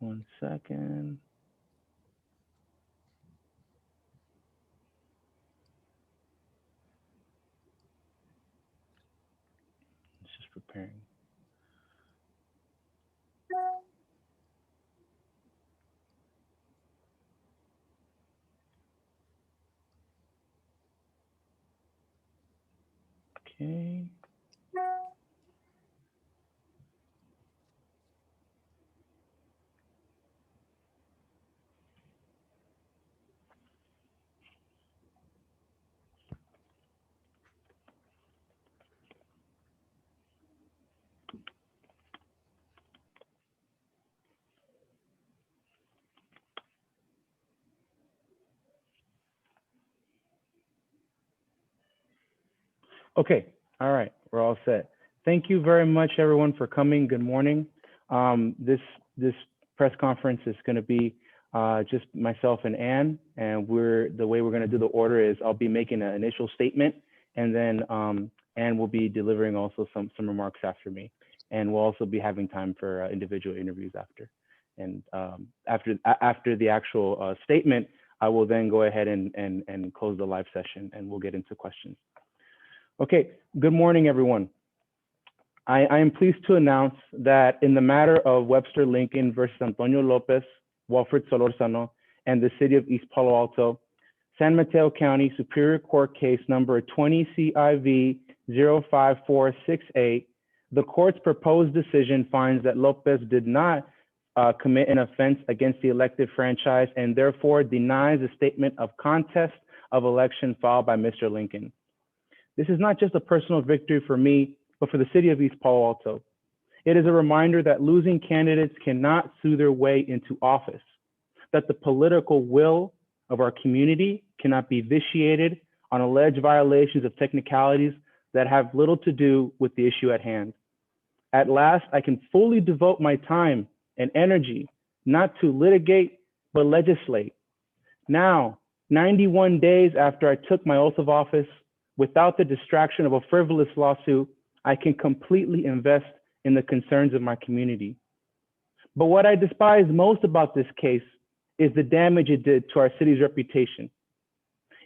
One second. It's just preparing. Okay. Okay. All right. We're all set. Thank you very much, everyone, for coming. Good morning. This press conference is going to be just myself and Ann, and the way we're going to do the order is I'll be making an initial statement, and then Ann will be delivering also some remarks after me, and we'll also be having time for individual interviews after. And after the actual statement, I will then go ahead and close the live session, and we'll get into questions. Okay, good morning, everyone. I am pleased to announce that in the matter of Webster Lincoln versus Antonio López, Walfred Solórzano, and the city of East Palo Alto, San Mateo County Superior Court case number 20 CIV 05468, the court's proposed decision finds that Lopez did not commit an offense against the elected franchise and therefore denies a statement of contest of election filed by Mr. Lincoln. This is not just a personal victory for me, but for the city of East Palo Alto. It is a reminder that losing candidates cannot sue their way into office, that the political will of our community cannot be vitiated on alleged violations of technicalities that have little to do with the issue at hand. At last, I can fully devote my time and energy not to litigate, but legislate. Now, 91 days after I took my oath of office, without the distraction of a frivolous lawsuit, I can completely invest in the concerns of my community. But what I despise most about this case is the damage it did to our city's reputation.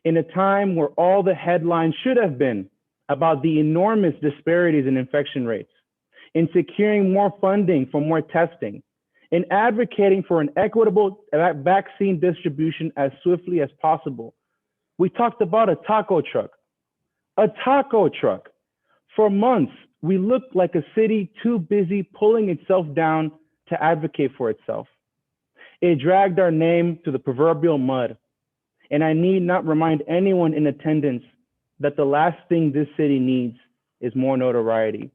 In a time where all the headlines should have been about the enormous disparities in infection rates, in securing more funding for more testing, in advocating for an equitable vaccine distribution as swiftly as possible, we talked about a taco truck. A taco truck. For months, we looked like a city too busy pulling itself down to advocate for itself. It dragged our name to the proverbial mud. And I need not remind anyone in attendance that the last thing this city needs is more notoriety.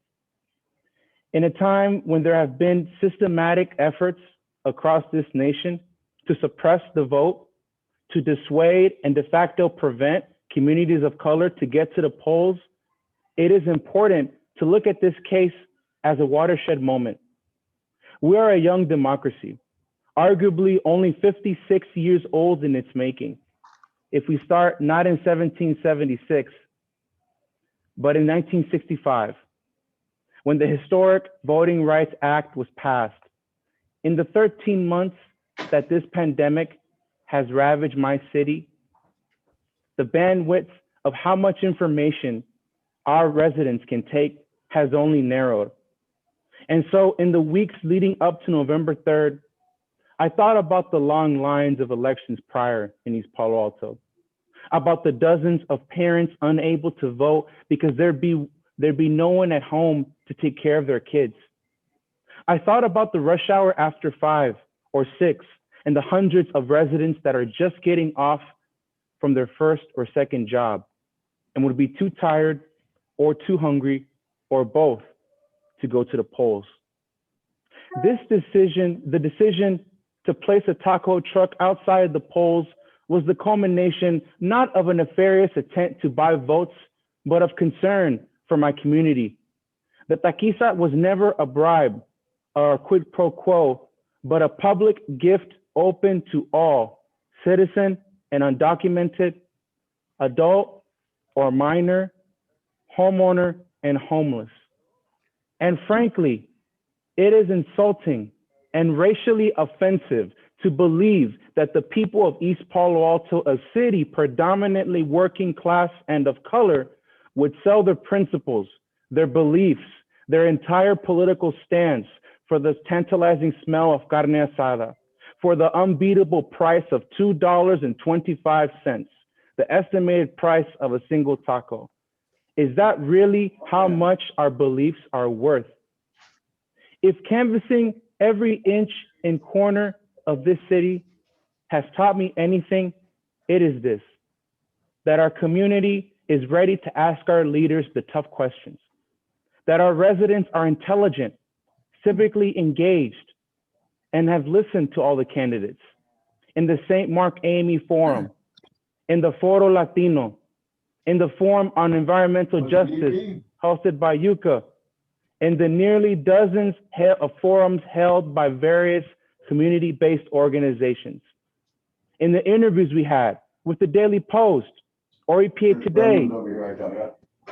In a time when there have been systematic efforts across this nation to suppress the vote, to dissuade and de facto prevent communities of color to get to the polls, it is important to look at this case as a watershed moment. We are a young democracy, arguably only 56 years old in its making. If we start not in 1776, but in 1965, when the historic Voting Rights Act was passed, in the 13 months that this pandemic has ravaged my city, the bandwidth of how much information our residents can take has only narrowed. And so in the weeks leading up to November 3rd, I thought about the long lines of elections prior in East Palo Alto, about the dozens of parents unable to vote because there'd be no one at home to take care of their kids. I thought about the rush hour after 5 or 6 and the hundreds of residents that are just getting off from their first or second job and would be too tired or too hungry or both to go to the polls. This decision, the decision to place a taco truck outside the polls, was the culmination not of a nefarious attempt to buy votes, but of concern for my community. The taquiza was never a bribe or a quid pro quo, but a public gift open to all, citizen and undocumented, adult or minor, homeowner and homeless. And frankly, it is insulting and racially offensive to believe that the people of East Palo Alto, a city predominantly working class and of color, would sell their principles, their beliefs, their entire political stance for the tantalizing smell of carne asada, for the unbeatable price of $2.25, the estimated price of a single taco. Is that really how much our beliefs are worth? If canvassing every inch and corner of this city has taught me anything, it is this: that our community is ready to ask our leaders the tough questions, that our residents are intelligent, civically engaged, and have listened to all the candidates. In the St. Mark AME Forum, in the Foro Latino, in the Forum on Environmental Justice hosted by Yucca, in the nearly dozens of forums held by various community-based organizations, in the interviews we had with the Daily Post or EPA Today,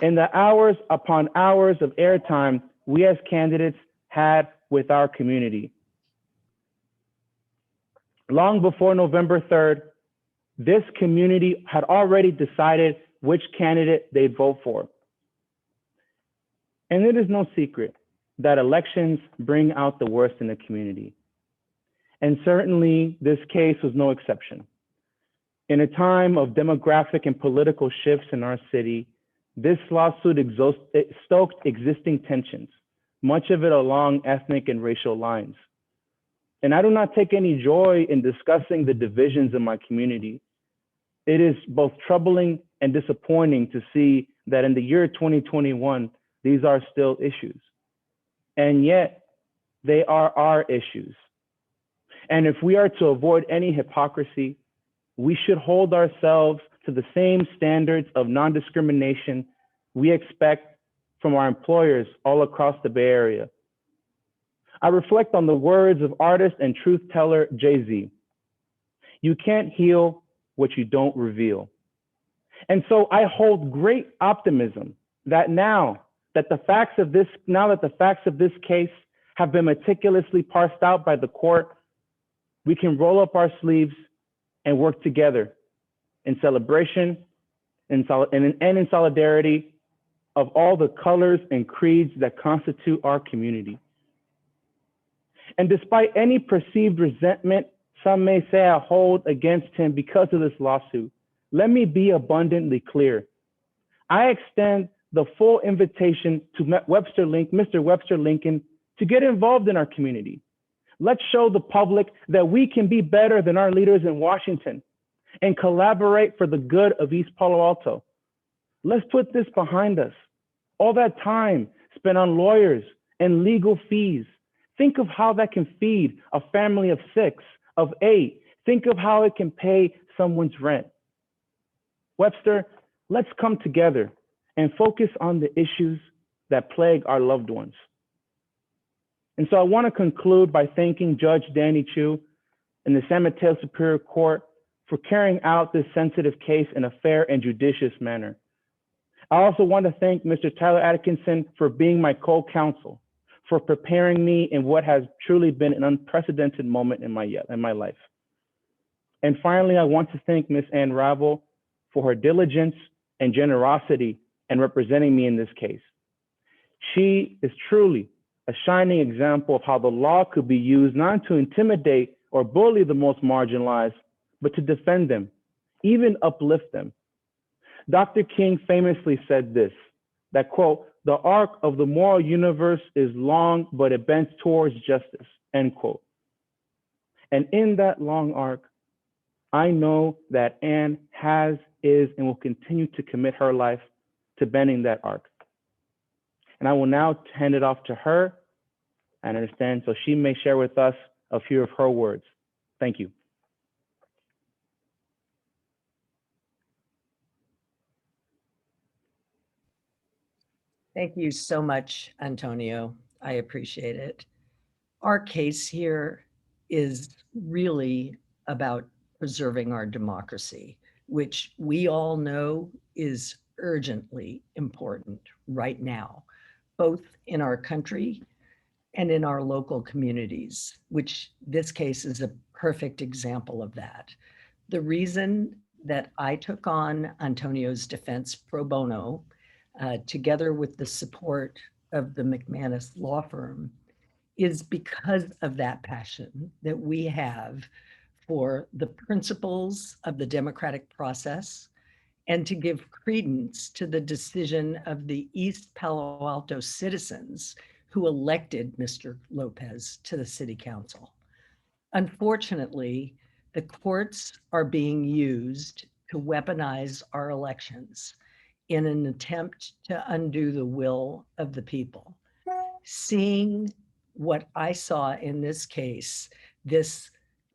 in the hours upon hours of airtime we as candidates had with our community. Long before November 3rd, this community had already decided which candidate they'd vote for. And it is no secret that elections bring out the worst in the community. And certainly this case was no exception. In a time of demographic and political shifts in our city, this lawsuit stoked existing tensions, much of it along ethnic and racial lines. And I do not take any joy in discussing the divisions in my community. It is both troubling and disappointing to see that in the year 2021, these are still issues. And yet, they are our issues. And if we are to avoid any hypocrisy, we should hold ourselves to the same standards of non-discrimination we expect from our employers all across the Bay Area. I reflect on the words of artist and truth teller Jay-Z. You can't heal what you don't reveal. And so I hold great optimism that now that the facts of this case have been meticulously parsed out by the court, we can roll up our sleeves and work together in celebration and in solidarity of all the colors and creeds that constitute our community. And despite any perceived resentment some may say I hold against him because of this lawsuit, let me be abundantly clear. I extend the full invitation to Mr. Webster Lincoln to get involved in our community. Let's show the public that we can be better than our leaders in Washington and collaborate for the good of East Palo Alto. Let's put this behind us. All that time spent on lawyers and legal fees. Think of how that can feed a family of 6, of 8. Think of how it can pay someone's rent. Webster, let's come together and focus on the issues that plague our loved ones. And so I want to conclude by thanking Judge Danny Chu and the San Mateo Superior Court for carrying out this sensitive case in a fair and judicious manner. I also want to thank Mr. Tyler Atkinson for being my co-counsel, for preparing me in what has truly been an unprecedented moment in my life. And finally, I want to thank Ms. Ann Ravel for her diligence and generosity in representing me in this case. She is truly a shining example of how the law could be used not to intimidate or bully the most marginalized, but to defend them, even uplift them. Dr. King famously said this, that quote, "The arc of the moral universe is long, but it bends towards justice," end quote. And in that long arc, I know that Anne has, is, and will continue to commit her life to bending that arc. And I will now hand it off to her, I understand, so she may share with us a few of her words. Thank you. Thank you so much, Antonio. I appreciate it. Our case here is really about preserving our democracy, which we all know is urgently important right now, both in our country and in our local communities, which this case is a perfect example of that. The reason that I took on Antonio's defense pro bono, together with the support of the McManus law firm, is because of that passion that we have for the principles of the democratic process and to give credence to the decision of the East Palo Alto citizens who elected Mr. Lopez to the city council. Unfortunately, the courts are being used to weaponize our elections in an attempt to undo the will of the people. Seeing what I saw in this case, this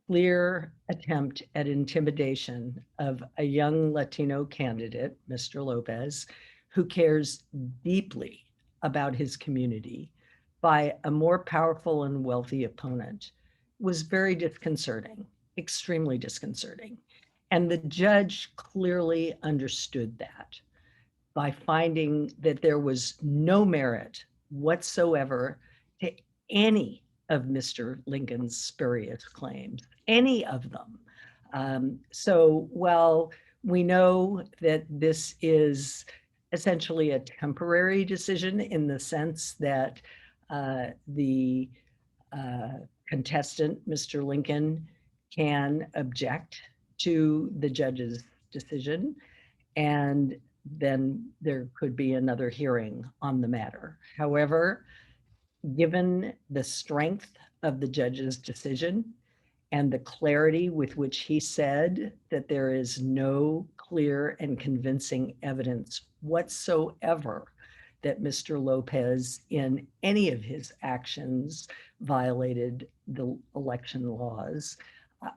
clear attempt at intimidation of a young Latino candidate, Mr. Lopez, who cares deeply about his community by a more powerful and wealthy opponent, was very disconcerting, extremely disconcerting. And the judge clearly understood that by finding that there was no merit whatsoever to any of Mr. Lincoln's spurious claims, any of them. So while we know that this is essentially a temporary decision in the sense that the contestant, Mr. Lincoln, can object to the judge's decision, and then there could be another hearing on the matter. However, given the strength of the judge's decision and the clarity with which he said that there is no clear and convincing evidence whatsoever that Mr. Lopez in any of his actions violated the election laws,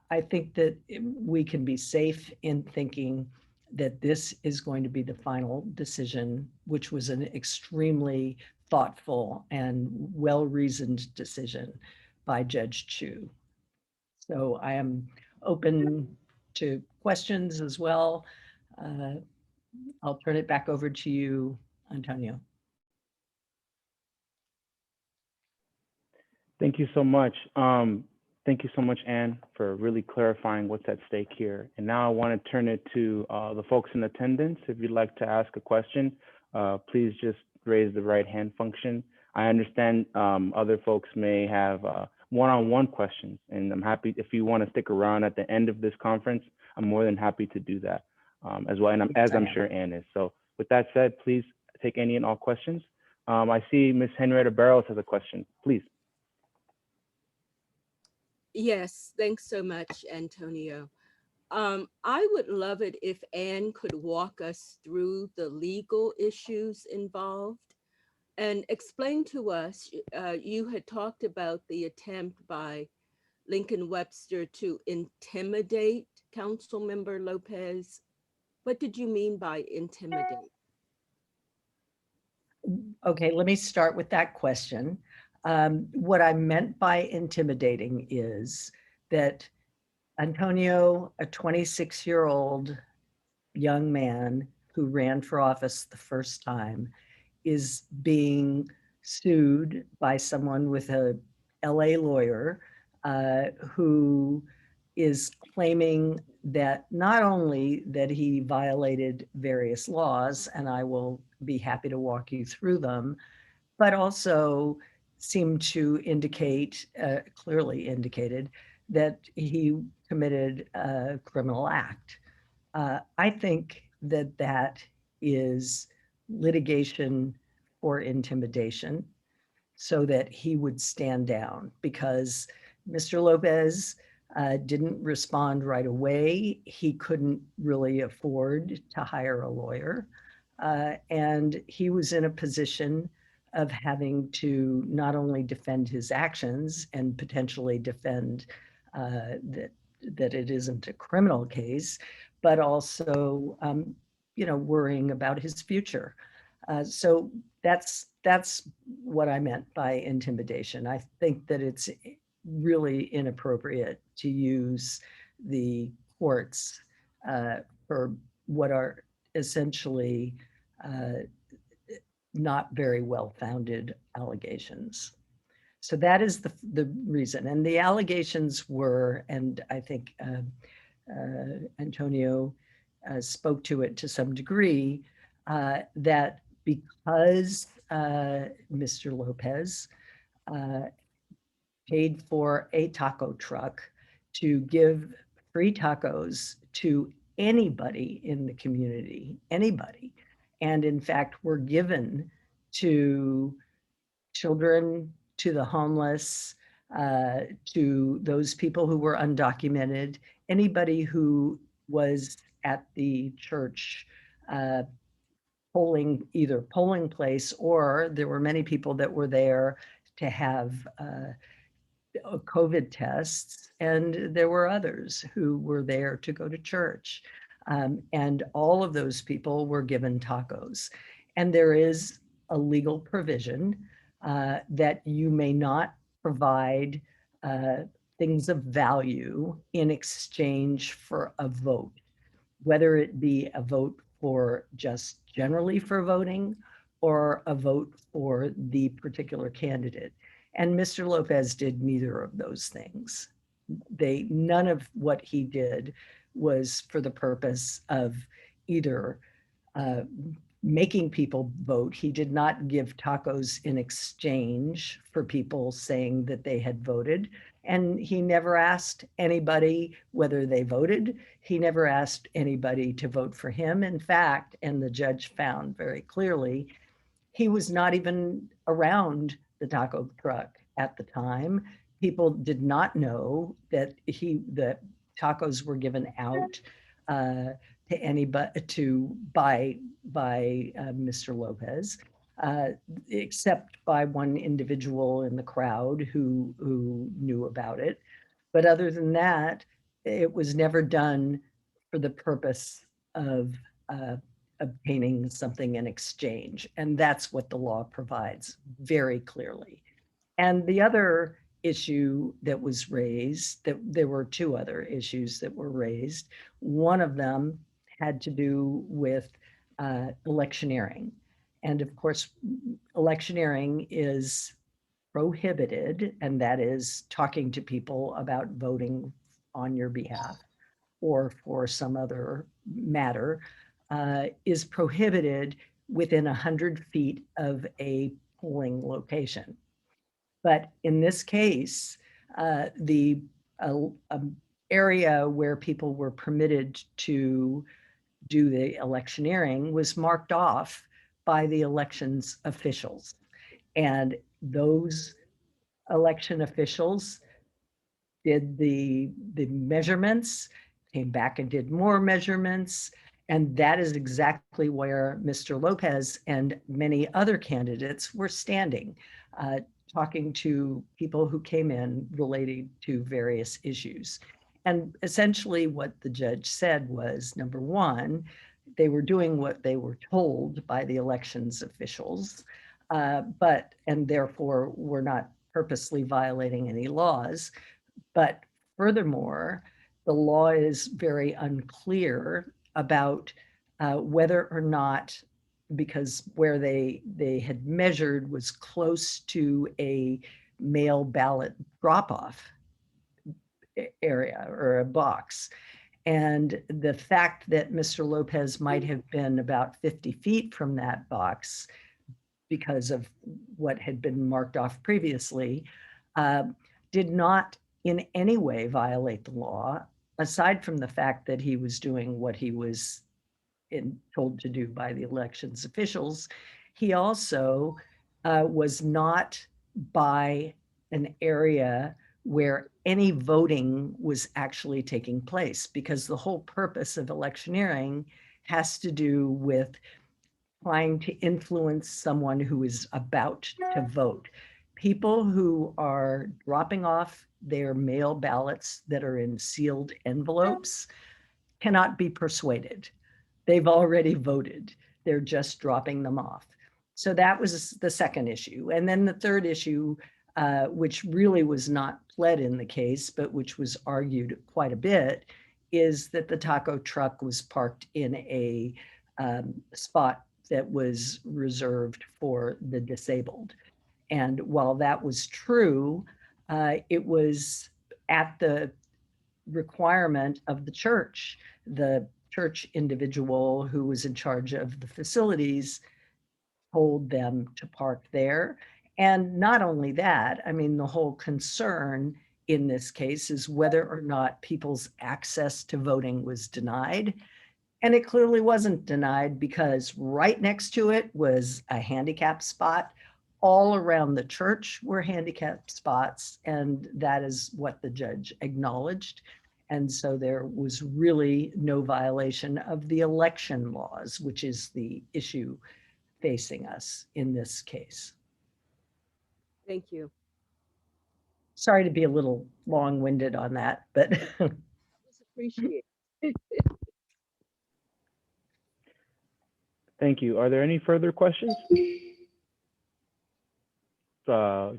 I think that we can be safe in thinking that this is going to be the final decision, which was an extremely thoughtful and well-reasoned decision by Judge Chu. So I am open to questions as well. I'll turn it back over to you, Antonio. Thank you so much. Thank you so much, Anne, for really clarifying what's at stake here. And now I want to turn it to the folks in attendance. If you'd like to ask a question, please just raise the right hand function. I understand other folks may have one-on-one questions, and I'm happy if you want to stick around at the end of this conference. I'm more than happy to do that as well, and as I'm sure Anne is. So with that said, please take any and all questions. I see Ms. Henrietta Barrows has a question. Please. Yes, thanks so much, Antonio. I would love it if Anne could walk us through the legal issues involved and explain to us, you had talked about the attempt by Lincoln Webster to intimidate Councilmember Lopez. What did you mean by intimidate? Okay, let me start with that question. What I meant by intimidating is that Antonio, a 26-year-old young man who ran for office the first time, is being sued by someone with a LA lawyer who is claiming that not only that he violated various laws, and I will be happy to walk you through them, but also seemed to indicate, clearly indicated, that he committed a criminal act. I think that that is litigation for intimidation so that he would stand down, because Mr. Lopez didn't respond right away. He couldn't really afford to hire a lawyer. And he was in a position of having to not only defend his actions and potentially defend that it isn't a criminal case, but also, worrying about his future. So that's what I meant by intimidation. I think that it's really inappropriate to use the courts for what are essentially not very well-founded allegations. So that is the reason. And the allegations were, and I think Antonio spoke to it to some degree, that because Mr. Lopez paid for a taco truck to give free tacos to anybody in the community, anybody, and in fact were given to children, to the homeless, to those people who were undocumented, anybody who was at the church either polling place, or there were many people that were there to have COVID tests, and there were others who were there to go to church. And all of those people were given tacos. And there is a legal provision that you may not provide things of value in exchange for a vote, whether it be a vote for just generally for voting or a vote for the particular candidate. And Mr. Lopez did neither of those things. None of what he did was for the purpose of either making people vote. He did not give tacos in exchange for people saying that they had voted. And he never asked anybody whether they voted. He never asked anybody to vote for him. In fact, and the judge found very clearly, he was not even around the taco truck at the time. People did not know that the tacos were given out to anybody by Mr. Lopez, except by one individual in the crowd who knew about it. But other than that, it was never done for the purpose of obtaining something in exchange. And that's what the law provides very clearly. And the other issue that was raised, that there were two other issues that were raised. One of them had to do with electioneering. And of course, electioneering is prohibited, and that is talking to people about voting on your behalf or for some other matter, is prohibited within 100 feet of a polling location. But in this case, the area where people were permitted to do the electioneering was marked off by the elections officials. And those election officials did the measurements, came back and did more measurements. And that is exactly where Mr. Lopez and many other candidates were standing, talking to people who came in relating to various issues. And essentially what the judge said was, number one, they were doing what they were told by the elections officials, and therefore were not purposely violating any laws. But furthermore, the law is very unclear about whether or not, because where they had measured was close to a mail ballot drop-off area or a box. And the fact that Mr. Lopez might have been about 50 feet from that box because of what had been marked off previously, did not in any way violate the law, aside from the fact that he was doing what he was told to do by the elections officials. He also was not by an area where any voting was actually taking place, because the whole purpose of electioneering has to do with trying to influence someone who is about to vote. People who are dropping off their mail ballots that are in sealed envelopes cannot be persuaded. They've already voted. They're just dropping them off. So that was the second issue. And then the third issue, which really was not pled in the case, but which was argued quite a bit, is that the taco truck was parked in a spot that was reserved for the disabled. And while that was true, it was at the requirement of the church. The church individual who was in charge of the facilities told them to park there. And not only that, I mean, the whole concern in this case is whether or not people's access to voting was denied. And it clearly wasn't denied, because right next to it was a handicap spot. All around the church were handicap spots, and that is what the judge acknowledged. And so there was really no violation of the election laws, which is the issue facing us in this case. Thank you. Sorry to be a little long-winded on that, but It's appreciated. Thank you. Are there any further questions?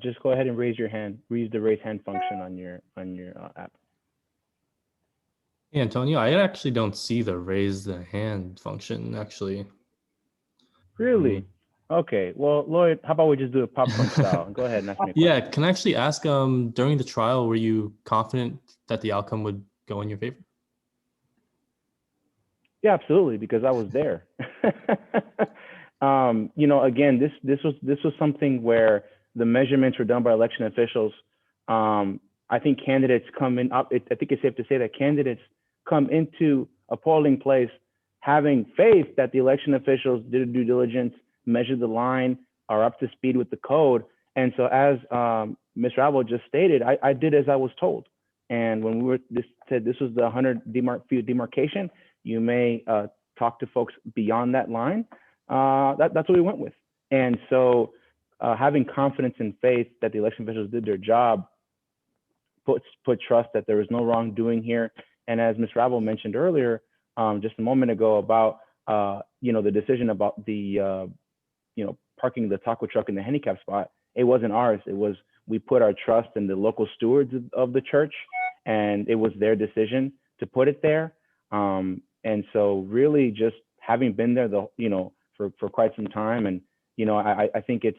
Just go ahead and raise your hand. Use the raise hand function on your app. Hey, Antonio, I actually don't see the raise the hand function, actually. Really? Okay. Well, Lloyd, how about we just do it popcorn style? Go ahead and ask me a question. Yeah, can I actually ask, during the trial, were you confident that the outcome would go in your favor? Yeah, absolutely, because I was there. You know, again, this was something where the measurements were done by election officials. I think candidates come in. I think it's safe to say that candidates come into a polling place having faith that the election officials did due diligence, measured the line, are up to speed with the code. And so, as Ms. Ravel just stated, I did as I was told. And when we were said this was the 100 feet demarcation, you may talk to folks beyond that line. That's what we went with. And so having confidence and faith that the election officials did their job put trust that there was no wrongdoing here. And as Ms. Ravel mentioned earlier, just a moment ago about, you know, the decision about the, you know, parking the taco truck in the handicap spot, it wasn't ours. It was, we put our trust in the local stewards of the church, and it was their decision to put it there. And so really just having been there, you know, for quite some time, and, you know, I think it's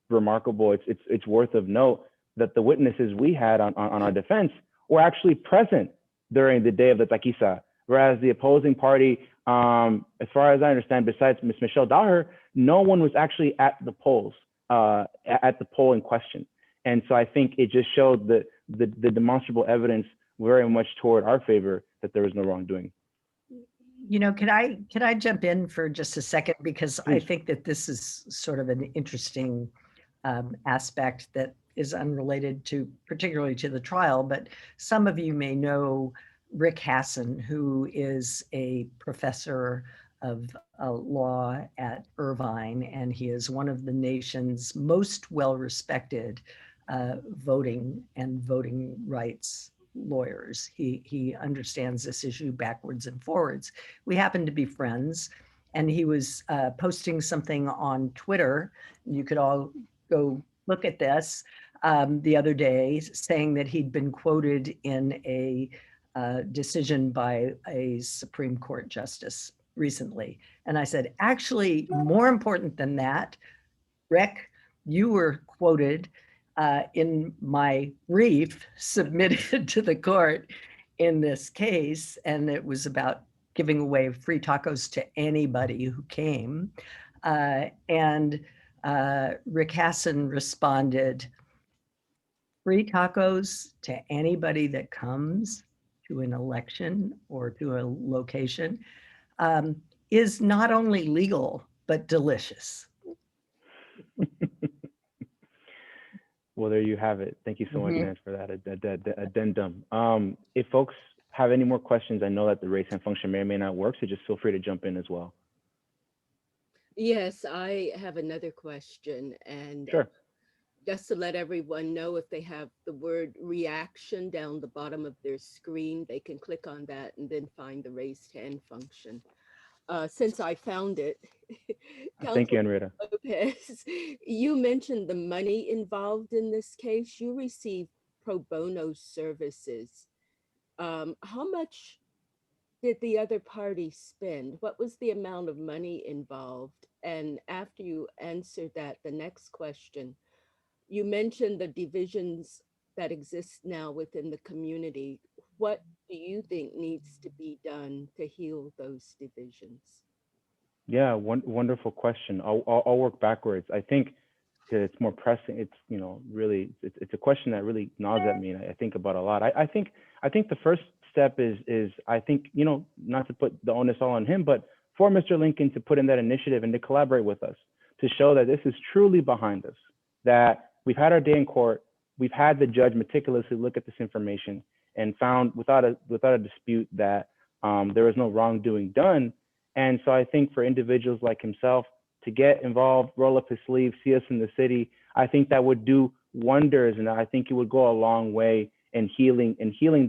remarkable. It's worth of note that the witnesses we had on our defense were actually present during the day of the taquiza, whereas the opposing party, as far as I understand, besides Ms. Michelle Daher, no one was actually at the polls, at the poll in question. And so I think it just showed the demonstrable evidence very much toward our favor that there was no wrongdoing. you know, can I jump in for just a second? Because I Please. think that this is sort of an interesting aspect that is unrelated to particularly to the trial, but some of you may know Rick Hasson, who is a professor of law at Irvine, and he is one of the nation's most well-respected voting and voting rights lawyers. He understands this issue backwards and forwards. We happen to be friends, and he was posting something on Twitter. You could all go look at this the other day, saying that he'd been quoted in a decision by a Supreme Court justice recently. And I said, actually, more important than that, Rick, you were quoted in my brief submitted to the court in this case, and it was about giving away free tacos to anybody who came. And Rick Hasson responded, free tacos to anybody that comes to an election or to a location is not only legal, but delicious. Well, there you have it. Thank you so much, Nance, for that addendum. If folks have any more questions, I know that the raise hand function may or may not work, so just feel free to jump in as well. Yes, I have another question, and Sure. just to let everyone know, if they have the word reaction down the bottom of their screen, they can click on that and then find the raised hand function. Since I found it, Thank you, Henrietta. Lopez, you mentioned the money involved in this case. You received pro bono services. How much did the other party spend? What was the amount of money involved? And after you answered that, the next question, you mentioned the divisions that exist now within the community. What do you think needs to be done to heal those divisions? Yeah, wonderful question. I'll work backwards. I think it's more pressing. It's, really, it's a question that really gnaws at me, and I think about a lot. I think the first step is I think, not to put the onus all on him, but for Mr. Lincoln to put in that initiative and to collaborate with us to show that this is truly behind us, that we've had our day in court, we've had the judge meticulously look at this information and found without a dispute that there was no wrongdoing done. And so I think for individuals like himself to get involved, roll up his sleeves, see us in the city, I think that would do wonders, and I think it would go a long way in healing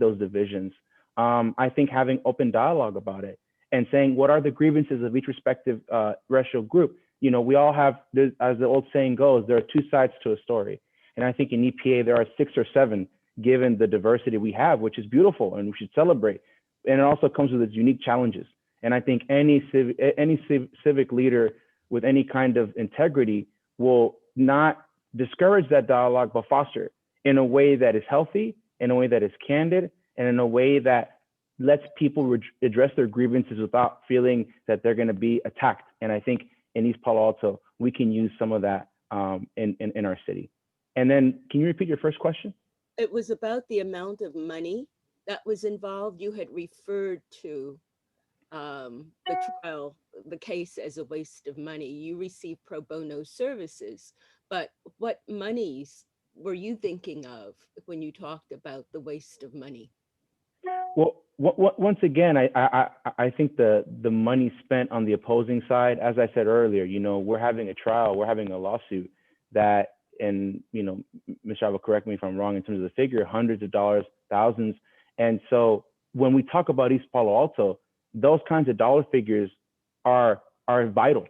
those divisions. I think having open dialogue about it and saying what are the grievances of each respective racial group. We all have, as the old saying goes, there are two sides to a story, and I think in EPA there are 6 or 7, given the diversity we have, which is beautiful and we should celebrate. And it also comes with its unique challenges. And I think any civic leader with any kind of integrity will not discourage that dialogue, but foster it in a way that is healthy, in a way that is candid, and in a way that lets people address their grievances without feeling that they're going to be attacked. And I think in East Palo Alto, we can use some of that in our city. And then, can you repeat your first question? It was about the amount of money that was involved. You had referred to the trial, the case as a waste of money. You received pro bono services, but what monies were you thinking of when you talked about the waste of money? Well, once again, I think the money spent on the opposing side, as I said earlier, we're having a trial, we're having a lawsuit that, and Ms. Ravel, correct me if I'm wrong in terms of the figure, hundreds of dollars, thousands. And so when we talk about East Palo Alto, those kinds of dollar figures are vital,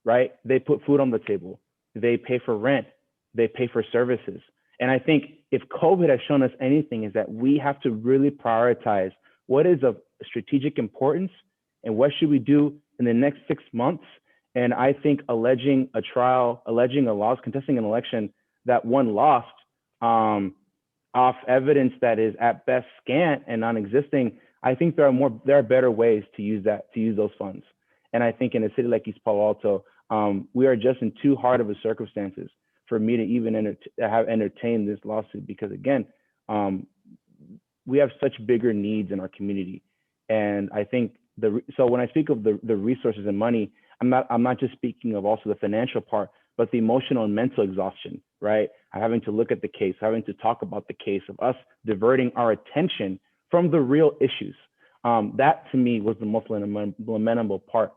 right? They put food on the table, they pay for rent, they pay for services. And I think if COVID has shown us anything, is that we have to really prioritize what is of strategic importance and what should we do in the next 6 months. And I think alleging a loss, contesting an election that one lost off evidence that is at best scant and non-existing, I think there are better ways to use those funds. And I think in a city like East Palo Alto, we are just in too hard of a circumstances for me to even have entertained this lawsuit, because again, we have such bigger needs in our community. And I think so when I speak of the resources and money, I'm not just speaking of also the financial part, but the emotional and mental exhaustion, right? Having to look at the case, having to talk about the case, of us diverting our attention from the real issues. That to me was the most lamentable part.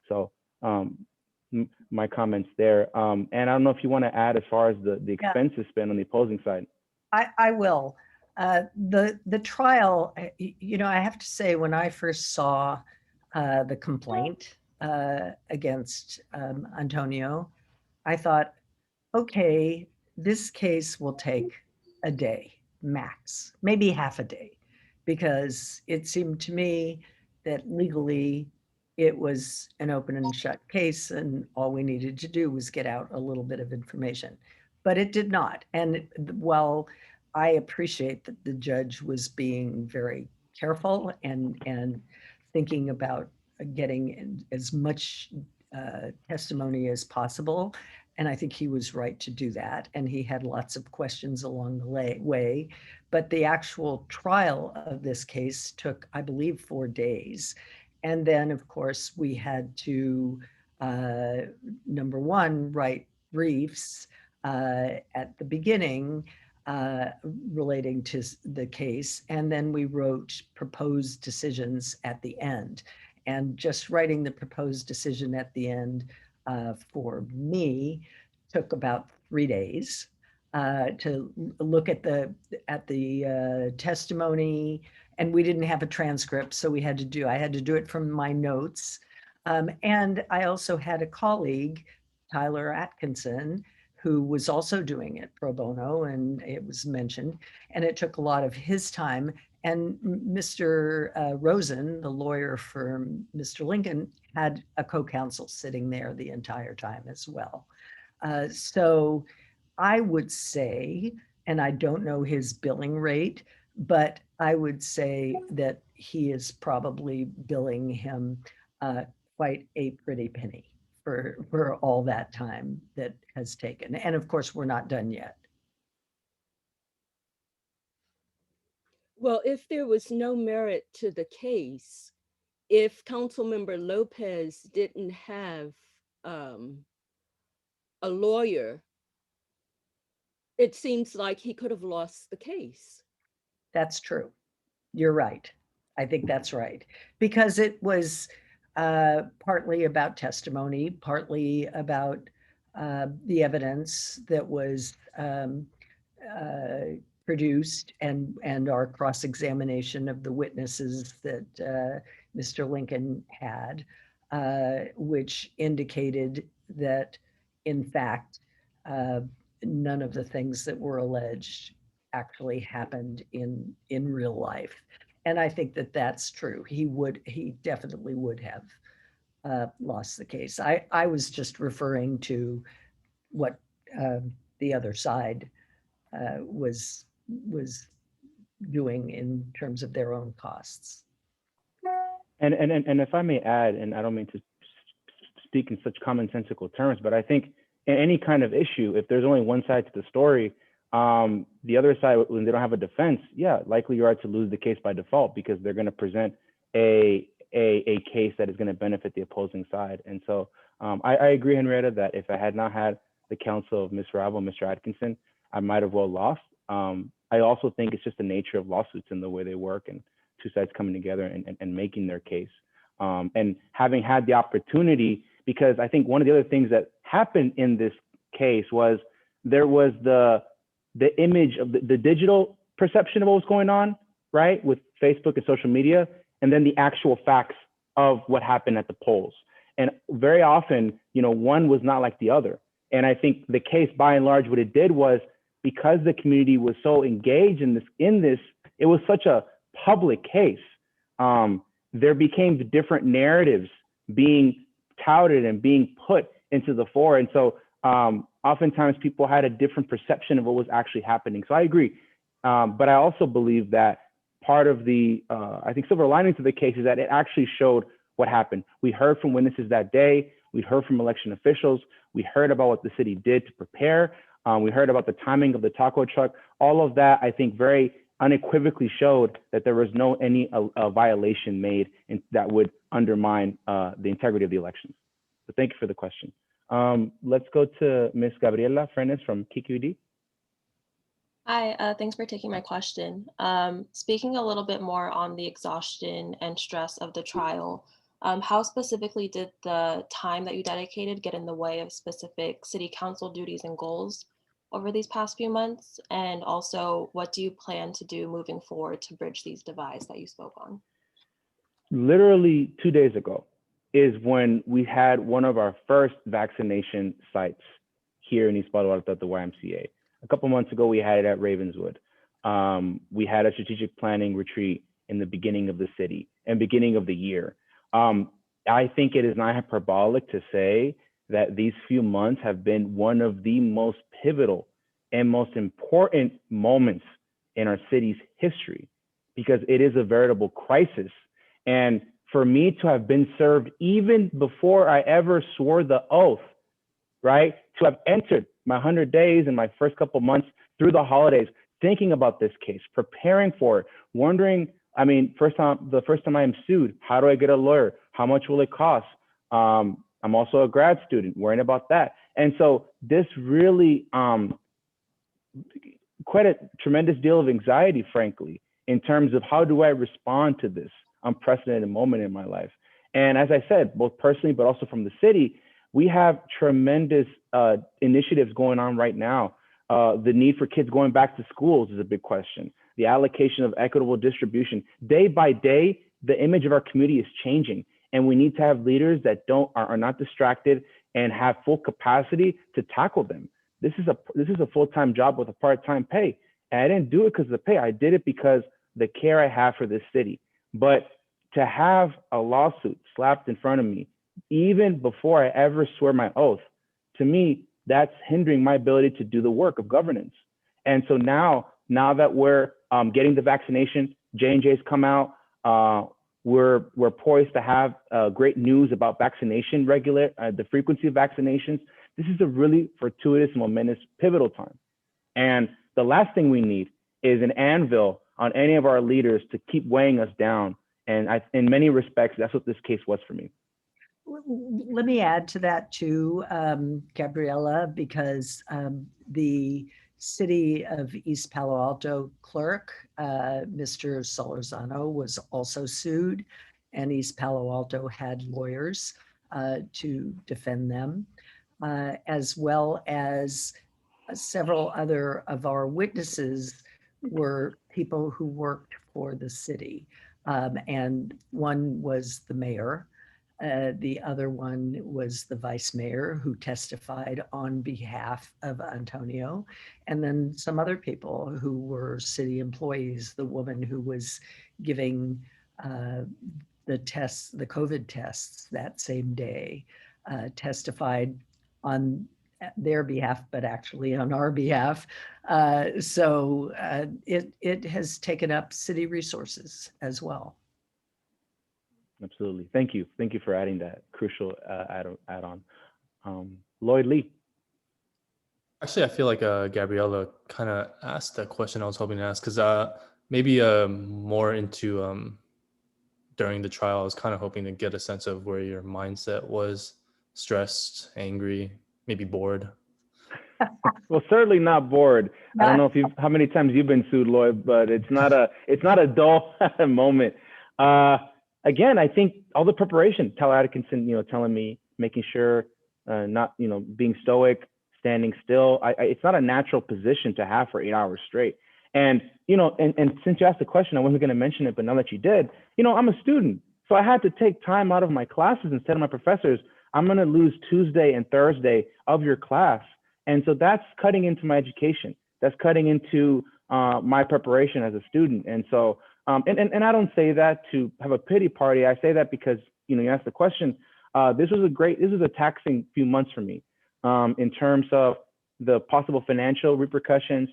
So my comments there. And I don't know if you want to add as far as the expenses spent on the opposing side. I will. The trial, I have to say, when I first saw the complaint against Antonio, I thought, okay, this case will take a day max, maybe half a day, because it seemed to me that legally it was an open and shut case and all we needed to do was get out a little bit of information. But it did not. And while I appreciate that the judge was being very careful and thinking about getting as much testimony as possible, and I think he was right to do that. And he had lots of questions along the way. But the actual trial of this case took, I believe, 4 days. And then, of course, we had to, number one, write briefs at the beginning relating to the case. And then we wrote proposed decisions at the end. And just writing the proposed decision at the end for me took about 3 days to look at the testimony, and we didn't have a transcript, so I had to do it from my notes. And I also had a colleague, Tyler Atkinson, who was also doing it pro bono, and it was mentioned, and it took a lot of his time. And Mr. Rosen, the lawyer for Mr. Lincoln, had a co-counsel sitting there the entire time as well. So I would say, and I don't know his billing rate, but I would say that he is probably billing him quite a pretty penny for all that time that has taken. And of course, we're not done yet. Well, if there was no merit to the case, if Councilmember Lopez didn't have a lawyer, it seems like he could have lost the case. That's true. You're right. I think that's right. Because it was partly about testimony, partly about the evidence that was produced and our cross-examination of the witnesses that Mr. Lincoln had, which indicated that, in fact, none of the things that were alleged actually happened in real life. And I think that that's true. He definitely would have lost the case. I was just referring to what the other side was doing in terms of their own costs. And if I may add, and I don't mean to speak in such commonsensical terms, but I think in any kind of issue, if there's only one side to the story, the other side, when they don't have a defense, yeah, likely you are to lose the case by default because they're going to present a case that is going to benefit the opposing side. And so I agree, Henrietta, that if I had not had the counsel of Ms. Ravel, Mr. Atkinson, I might have well lost. I also think it's just the nature of lawsuits and the way they work and two sides coming together and making their case. And having had the opportunity, because I think one of the other things that happened in this case was there was the image of the digital perception of what was going on, right, with Facebook and social media, and then the actual facts of what happened at the polls. And very often, one was not like the other. And I think the case, by and large, what it did was, because the community was so engaged in this, it was such a public case. There became different narratives being touted and being put into the fore. And so oftentimes people had a different perception of what was actually happening. So I agree. But I also believe that part of the, I think, silver lining to the case is that it actually showed what happened. We heard from witnesses that day. We heard from election officials. We heard about what the city did to prepare. We heard about the timing of the taco truck. All of that, I think, very unequivocally showed that there was no any violation made that would undermine the integrity of the elections. So thank you for the question. Let's go to Ms. Gabriela Frenes from KQED. Hi, thanks for taking my question. Speaking a little bit more on the exhaustion and stress of the trial, how specifically did the time that you dedicated get in the way of specific city council duties and goals over these past few months? And also, what do you plan to do moving forward to bridge these divides that you spoke on? Literally 2 days ago is when we had one of our first vaccination sites here in East Palo Alto at the YMCA. A couple months ago, we had it at Ravenswood. We had a strategic planning retreat in the beginning of the city and beginning of the year. I think it is not hyperbolic to say that these few months have been one of the most pivotal and most important moments in our city's history, because it is a veritable crisis. And for me to have been served even before I ever swore the oath, right, to have entered my 100 days and my first couple months through the holidays, thinking about this case, preparing for it, wondering, I mean, the first time I am sued, how do I get a lawyer? How much will it cost? I'm also a grad student, worrying about that. And so this really, quite a tremendous deal of anxiety, frankly, in terms of how do I respond to this unprecedented moment in my life. And as I said, both personally, but also from the city, we have tremendous initiatives going on right now. The need for kids going back to schools is a big question. The allocation of equitable distribution. Day by day, the image of our community is changing, and we need to have leaders that are not distracted and have full capacity to tackle them. This is a full-time job with a part-time pay. And I didn't do it because of the pay. I did it because the care I have for this city. But to have a lawsuit slapped in front of me, even before I ever swear my oath, to me, that's hindering my ability to do the work of governance. And so now that we're getting the vaccination, J&J's come out, we're poised to have great news about vaccination the frequency of vaccinations. This is a really fortuitous, momentous, pivotal time. And the last thing we need is an anvil on any of our leaders to keep weighing us down. And in many respects, that's what this case was for me. Let me add to that too, Gabriela, because the City of East Palo Alto clerk, Mr. Solorzano, was also sued, and East Palo Alto had lawyers to defend them, as well as several other of our witnesses were people who worked for the city. And one was the mayor. The other one was the vice mayor who testified on behalf of Antonio, and then some other people who were city employees. The woman who was giving the tests, the COVID tests that same day, testified on their behalf, but actually on our behalf. So it has taken up city resources as well. Absolutely. Thank you. Thank you for adding that crucial add-on. Lloyd Lee. Actually, I feel like Gabriella kind of asked that question I was hoping to ask, because maybe more into during the trial, I was kind of hoping to get a sense of where your mindset was: stressed, angry, maybe bored. Well, certainly not bored. I don't know if how many times you've been sued, Lloyd, but it's not a dull moment. Again, I think all the preparation, Tal Atkinson, telling me, making sure, not, being stoic, standing still. It's not a natural position to have for 8 hours straight. And, and since you asked the question, I wasn't going to mention it, but now that you did, I'm a student. So I had to take time out of my classes and say to my professors, I'm going to lose Tuesday and Thursday of your class. And so that's cutting into my education. That's cutting into my preparation as a student. And so, and I don't say that to have a pity party. I say that because, you asked the question. This was a taxing few months for me in terms of the possible financial repercussions,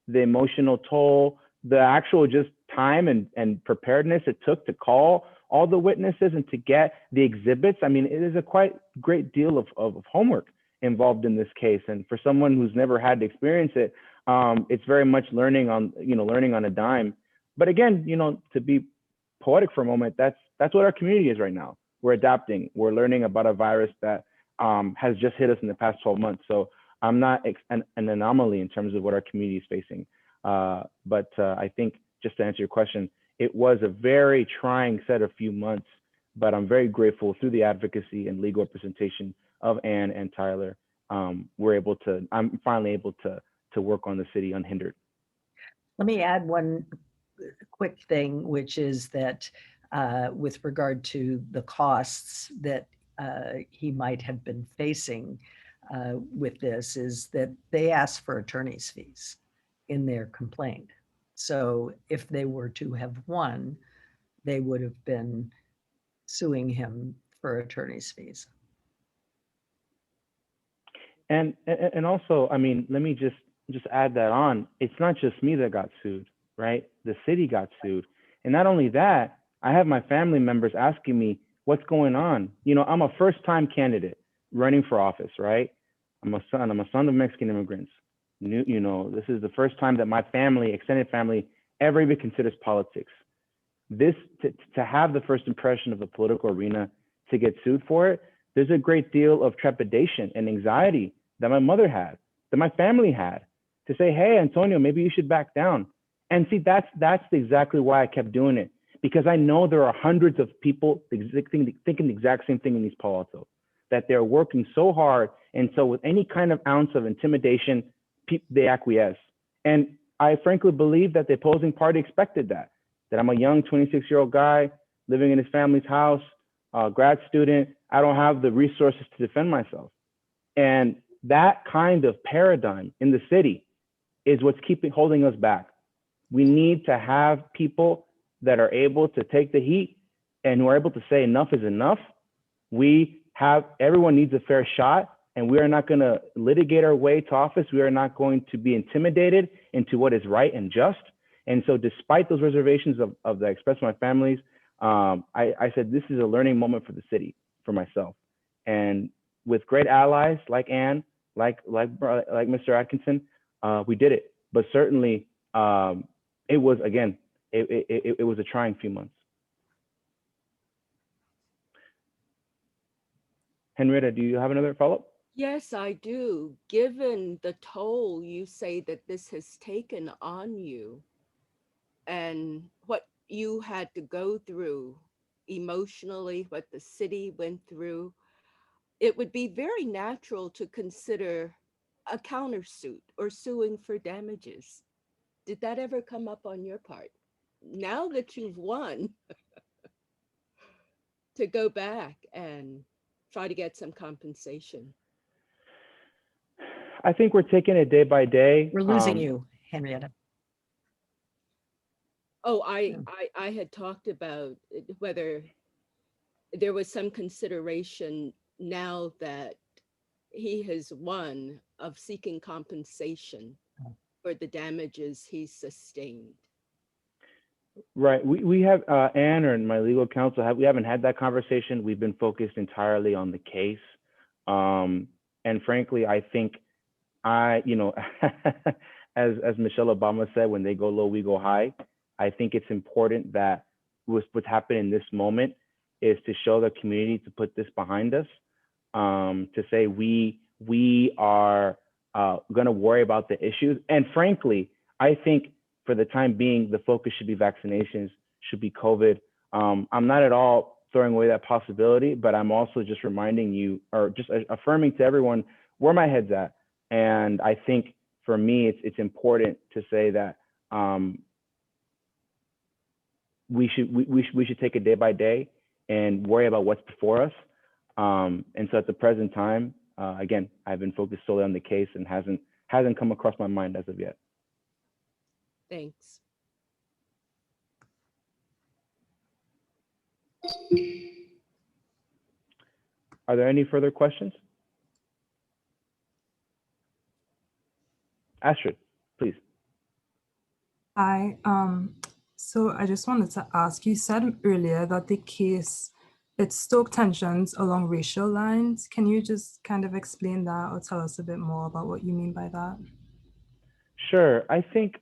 the emotional toll, the actual just time and preparedness it took to call all the witnesses and to get the exhibits. I mean, it is a quite great deal of homework involved in this case. And for someone who's never had to experience it, it's very much learning on a dime. But again, to be poetic for a moment, that's what our community is right now. We're adapting. We're learning about a virus that has just hit us in the past 12 months. So I'm not an anomaly in terms of what our community is facing. But I think, just to answer your question, it was a very trying set of few months, but I'm very grateful through the advocacy and legal representation of Ann and Tyler. I'm finally able to work on the city unhindered. Let me add one quick thing, which is that with regard to the costs that he might have been facing with this, is that they asked for attorney's fees in their complaint. So if they were to have won, they would have been suing him for attorney's fees. And also, I mean, let me just add that on. It's not just me that got sued, right? The city got sued. And not only that, I have my family members asking me, what's going on? I'm a first-time candidate running for office, right? I'm a son of Mexican immigrants. This is the first time that my family, extended family, ever even considers politics. This, to have the first impression of the political arena, to get sued for it, there's a great deal of trepidation and anxiety that my mother had, that my family had, to say, hey, Antonio, maybe you should back down. And see, that's exactly why I kept doing it, because I know there are hundreds of people thinking the exact same thing in East Palo Alto, that they're working so hard. And so with any kind of ounce of intimidation, they acquiesce. And I frankly believe that the opposing party expected that I'm a young 26-year-old guy living in his family's house, grad student. I don't have the resources to defend myself. And that kind of paradigm in the city is what's holding us back. We need to have people that are able to take the heat and who are able to say enough is enough. Everyone needs a fair shot, and we are not going to litigate our way to office. We are not going to be intimidated into what is right and just. And so despite those reservations of the expressed my families, I said, this is a learning moment for the city, for myself. And with great allies like Ann, like Mr. Atkinson, we did it. But certainly it was, again, it was a trying few months. Henrietta, do you have another follow-up? Yes, I do. Given the toll you say that this has taken on you and what you had to go through emotionally, what the city went through, it would be very natural to consider a countersuit or suing for damages. Did that ever come up on your part? Now that you've won, to go back and try to get some compensation? I think we're taking it day by day. We're losing you, Henrietta. Oh, I had talked about whether there was some consideration now that he has won of seeking compensation for the damages he sustained. Right. We have, Ann or my legal counsel, we haven't had that conversation. We've been focused entirely on the case. And frankly, I think as Michelle Obama said, when they go low, we go high. I think it's important that what's happened in this moment is to show the community to put this behind us, to say we are going to worry about the issues. And frankly, I think for the time being, the focus should be vaccinations, should be COVID. I'm not at all throwing away that possibility, but I'm also just reminding you, or just affirming to everyone where my head's at. And I think for me, it's important to say that we should take it day by day and worry about what's before us. And so at the present time, again, I've been focused solely on the case and hasn't come across my mind as of yet. Thanks. Are there any further questions? Astrid, please. Hi. So I just wanted to ask, you said earlier that the case, it stoked tensions along racial lines. Can you just kind of explain that or tell us a bit more about what you mean by that? Sure. I think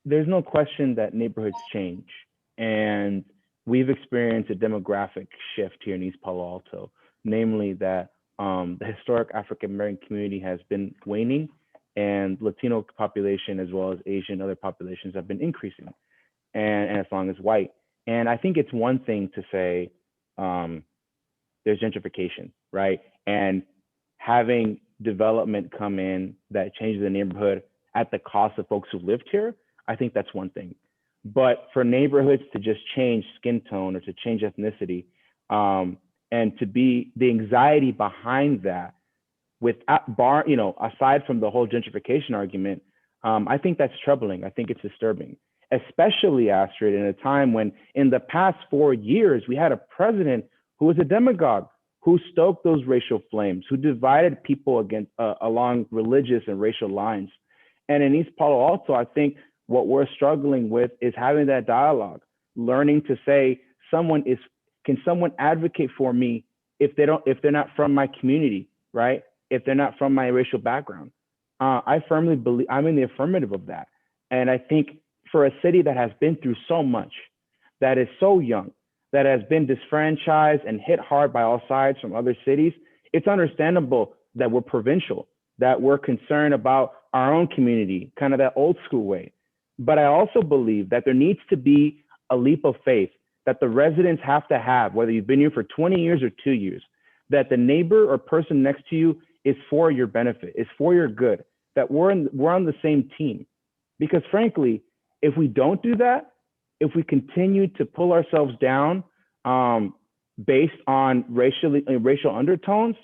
there's no question that neighborhoods change, and we've experienced a demographic shift here in East Palo Alto, namely that the historic African American community has been waning, and Latino population as well as Asian other populations have been increasing, and as long as white. And I think it's one thing to say there's gentrification, right? And having development come in that changes the neighborhood at the cost of folks who lived here, I think that's one thing. But for neighborhoods to just change skin tone or to change ethnicity, and to be the anxiety behind that, aside from the whole gentrification argument, I think that's troubling. I think it's disturbing, especially, Astrid, in a time when in the past 4 years, we had a president who was a demagogue, who stoked those racial flames, who divided people along religious and racial lines. And in East Palo Alto, I think what we're struggling with is having that dialogue, learning to say, can someone advocate for me if they're not from my community, right? If they're not from my racial background. I firmly believe I'm in the affirmative of that. And I think for a city that has been through so much, that is so young, that has been disfranchised and hit hard by all sides from other cities, it's understandable that we're provincial, that we're concerned about our own community, kind of that old school way. But I also believe that there needs to be a leap of faith that the residents have to have, whether you've been here for 20 years or 2 years, that the neighbor or person next to you is for your benefit, is for your good, that we're on the same team. Because frankly, if we don't do that, if we continue to pull ourselves down based on racial undertones,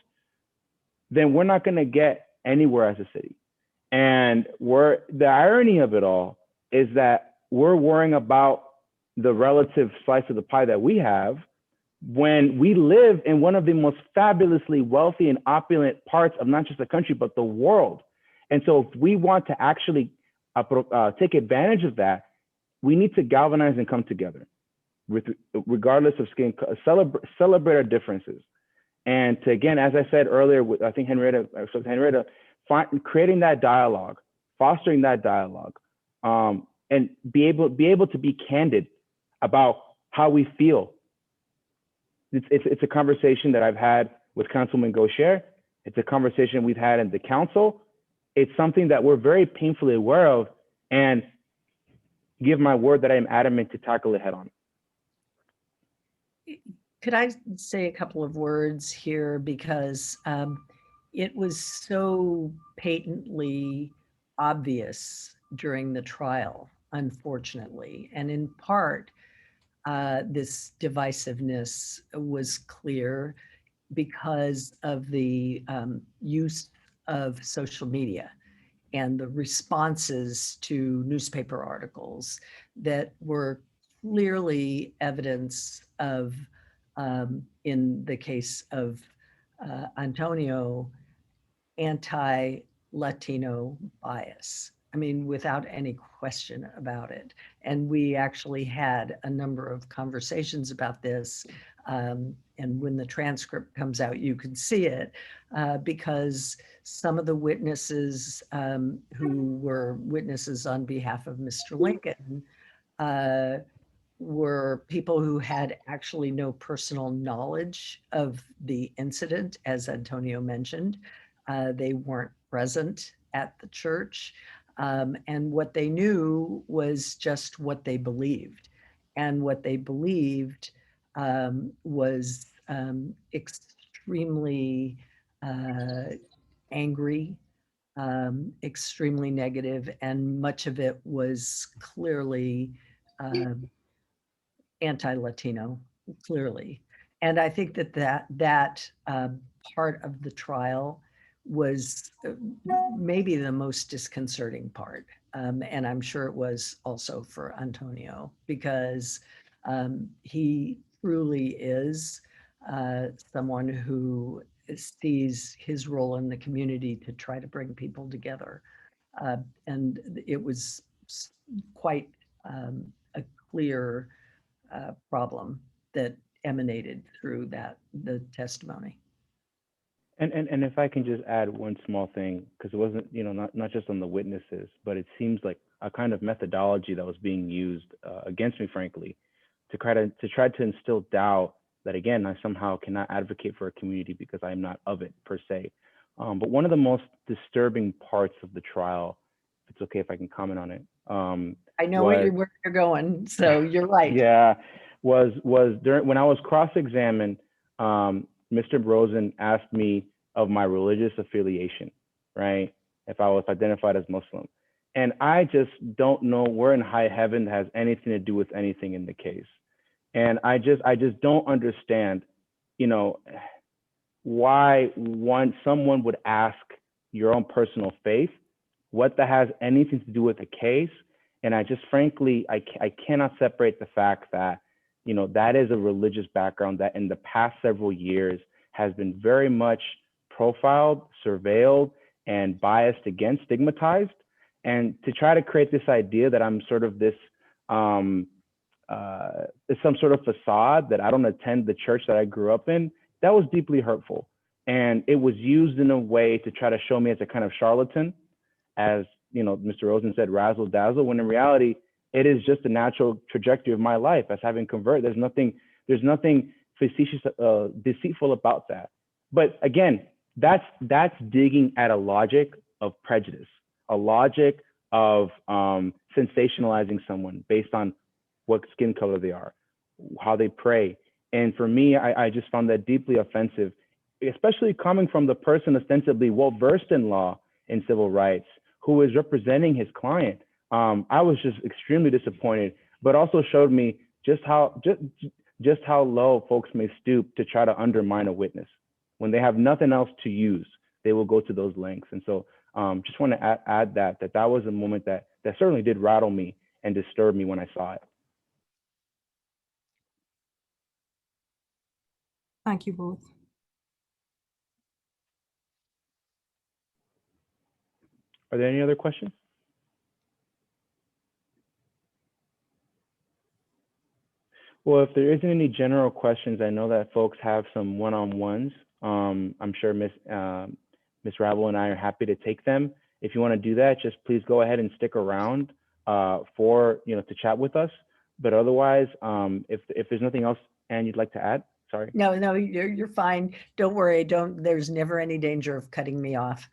then we're not going to get anywhere as a city. And the irony of it all is that we're worrying about the relative slice of the pie that we have when we live in one of the most fabulously wealthy and opulent parts of not just the country, but the world. And so if we want to actually take advantage of that, we need to galvanize and come together, regardless of skin, celebrate our differences. And to, again, as I said earlier, I think Henrietta, creating that dialogue, fostering that dialogue, and be able to be candid about how we feel. It's a conversation that I've had with Councilman Gaucher. It's a conversation we've had in the council. It's something that we're very painfully aware of, and give my word that I am adamant to tackle it head on. Could I say a couple of words here, because it was so patently obvious during the trial, unfortunately, and in part, this divisiveness was clear because of the use of social media and the responses to newspaper articles that were clearly evidence of, in the case of Antonio, anti-Latino bias. I mean, without any question about it. And we actually had a number of conversations about this. And when the transcript comes out, you can see it, because some of the witnesses who were witnesses on behalf of Mr. Lincoln were people who had actually no personal knowledge of the incident, as Antonio mentioned. They weren't present at the church. And what they knew was just what they believed. And what they believed was extremely angry, extremely negative, and much of it was clearly anti-Latino, clearly. And I think that part of the trial was maybe the most disconcerting part. And I'm sure it was also for Antonio, because he truly is someone who sees his role in the community to try to bring people together. And it was quite a clear problem that emanated through the testimony. And if I can just add one small thing, because it wasn't, not just on the witnesses, but it seems like a kind of methodology that was being used against me, frankly, to try to instill doubt that, again, I somehow cannot advocate for a community because I'm not of it per se. But one of the most disturbing parts of the trial, if it's okay if I can comment on it. I know where you're going, so you're right. Yeah, was during when I was cross-examined, Mr. Rosen asked me of my religious affiliation, right? If I was identified as Muslim. And I just don't know where in high heaven has anything to do with anything in the case. And I just don't understand, why someone would ask your own personal faith, what that has anything to do with the case. And I just, frankly, I cannot separate the fact that, that is a religious background that in the past several years has been very much profiled, surveilled, and biased against, stigmatized. And to try to create this idea that I'm sort of this, some sort of facade that I don't attend the church that I grew up in, that was deeply hurtful. And it was used in a way to try to show me as a kind of charlatan, as Mr. Rosen said, razzle dazzle, when in reality, it is just a natural trajectory of my life as having converted. There's nothing facetious, deceitful about that. But again, that's digging at a logic of prejudice, a logic of sensationalizing someone based on what skin color they are, how they pray. And for me, I just found that deeply offensive, especially coming from the person ostensibly well-versed in law and civil rights, who is representing his client. I was just extremely disappointed, but also showed me just how low folks may stoop to try to undermine a witness. When they have nothing else to use, they will go to those lengths. And so just want to add that was a moment that certainly did rattle me. and disturbed me when I saw it. Thank you both. Are there any other questions? Well, if there isn't any general questions, I know that folks have some one-on-ones. I'm sure Miss Ravel and I are happy to take them. If you want to do that, just please go ahead and stick around for to chat with us. But otherwise, if there's nothing else, Anne, you'd like to add? Sorry. No, you're fine. Don't worry. There's never any danger of cutting me off.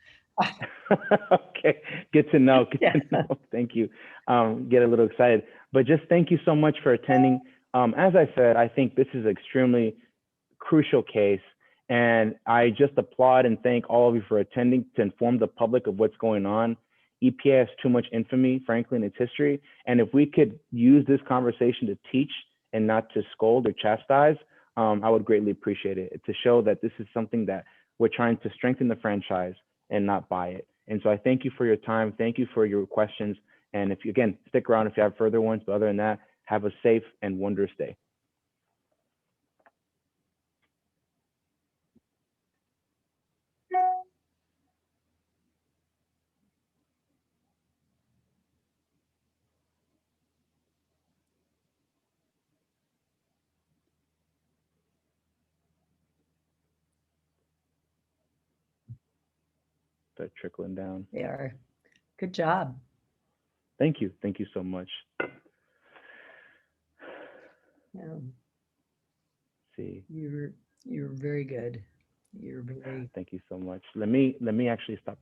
Okay, good to know. Good Yeah. to know. Thank you. Get a little excited, but just thank you so much for attending. As I said, I think this is an extremely crucial case, and I just applaud and thank all of you for attending to inform the public of what's going on. EPA has too much infamy, frankly, in its history, and if we could use this conversation to teach and not to scold or chastise, I would greatly appreciate it, to show that this is something that we're trying to strengthen the franchise and not buy it. And so I thank you for your time. Thank you for your questions. And if you, again, stick around if you have further ones, but other than that, have a safe and wondrous day. Start trickling down. They are. Good job. Thank you. Thank you so much. See. You're very good. You're very. Thank you so much. Let me actually stop.